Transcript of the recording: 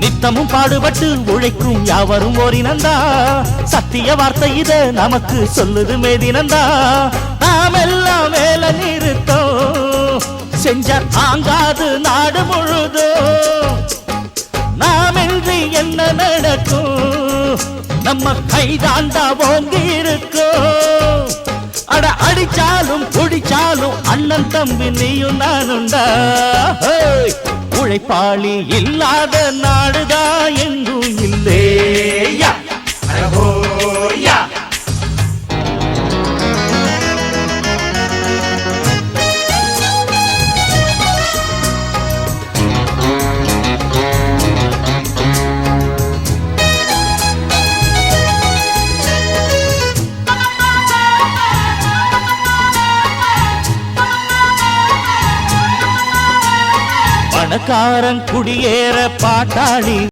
நித்தமும் பாடுபட்டு உழைக்கும் யாவரும் ஓரினந்தா சத்திய வார்த்தை இத நமக்கு சொல்லுது மேதினந்தா நாம் எல்லாம் வேலை நிறுத்தம் செஞ்ச தாங்காது நாடு முழுதும் நாம் இன்றி என்ன நடக்கும் நம்ம கைதாண்டா ஓங்கி இருக்கும் அட அடிச்சாலும் குடிச்சாலும் அண்ணன் தம்பி நீயும் நானுண்டா உழைப்பாளி இல்லாத நாடுதா எங்கும் இல்லேயா பணக்காரன் குடியேற பாட்டாளி